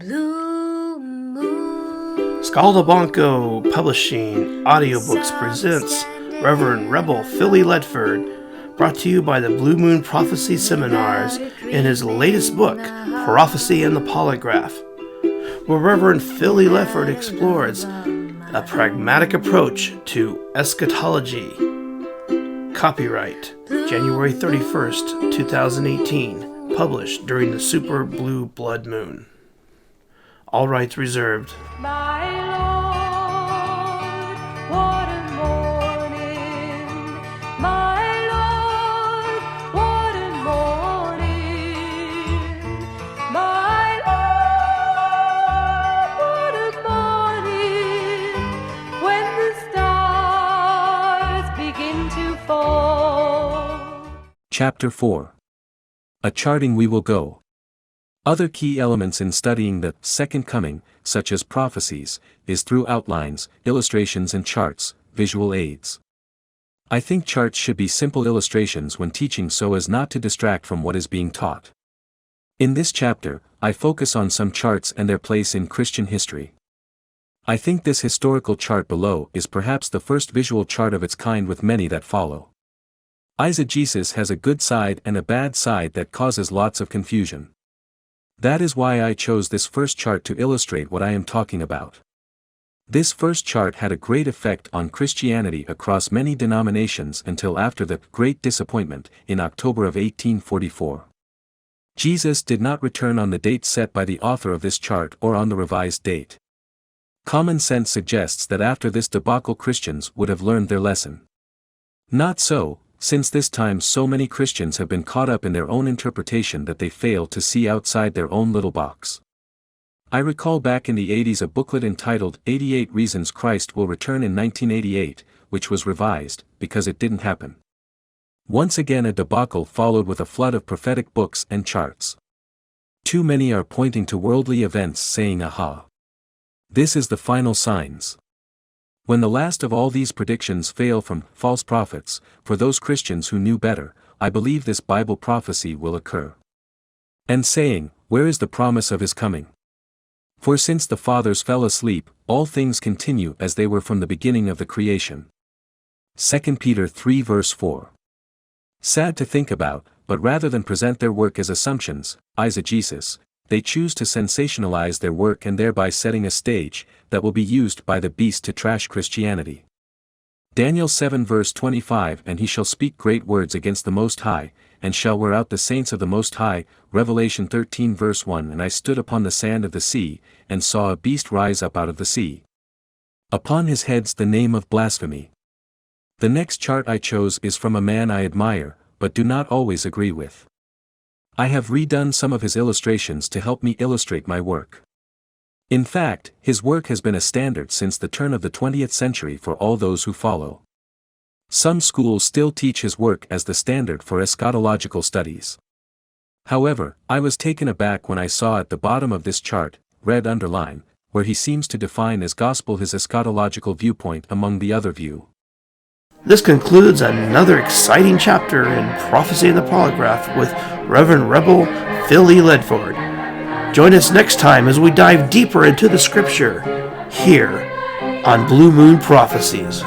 Blue Moon. Scaldabonco Publishing Audiobooks presents Reverend Rebel Philly Ledford, brought to you by the Blue Moon Prophecy Seminars in his latest book, Prophecy and the Polygraph, where Reverend Philly Ledford explores a pragmatic approach to eschatology. Copyright January 31st, 2018, published during the Super Blue Blood Moon. All rights reserved. My Lord, what a morning. My Lord, what a morning. My Lord, what a morning. When the stars begin to fall. Chapter 4. A Charting We Will Go. Other key elements in studying the Second Coming, such as prophecies, is through outlines, illustrations and charts, visual aids. I think charts should be simple illustrations when teaching so as not to distract from what is being taught. In this chapter, I focus on some charts and their place in Christian history. I think this historical chart below is perhaps the first visual chart of its kind with many that follow. Eisegesis has a good side and a bad side that causes lots of confusion. That is why I chose this first chart to illustrate what I am talking about. This first chart had a great effect on Christianity across many denominations until after the Great Disappointment in October of 1844. Jesus did not return on the date set by the author of this chart or on the revised date. Common sense suggests that after this debacle Christians would have learned their lesson. Not so, since this time so many Christians have been caught up in their own interpretation that they fail to see outside their own little box. I recall back in the 80s a booklet entitled 88 Reasons Christ Will Return in 1988, which was revised, because it didn't happen. Once again a debacle followed with a flood of prophetic books and charts. Too many are pointing to worldly events saying aha. This is the final signs. When the last of all these predictions fail from false prophets, for those Christians who knew better, I believe this Bible prophecy will occur. And saying, where is the promise of his coming? For since the fathers fell asleep, all things continue as they were from the beginning of the creation. 2 Peter 3 verse 4. Sad to think about, but rather than present their work as assumptions, eisegesis, they choose to sensationalize their work and thereby setting a stage that will be used by the beast to trash Christianity. Daniel 7 verse 25 And he shall speak great words against the Most High, and shall wear out the saints of the Most High. Revelation 13 verse 1 And I stood upon the sand of the sea, and saw a beast rise up out of the sea. Upon his heads the name of blasphemy. The next chart I chose is from a man I admire, but do not always agree with. I have redone some of his illustrations to help me illustrate my work. In fact, his work has been a standard since the turn of the 20th century for all those who follow. Some schools still teach his work as the standard for eschatological studies. However, I was taken aback when I saw at the bottom of this chart, red underline, where he seems to define as gospel his eschatological viewpoint among the other view. This concludes another exciting chapter in Prophecy and the Polygraph with Reverend Rebel Philly Ledford. Join us next time as we dive deeper into the scripture here on Blue Moon Prophecies.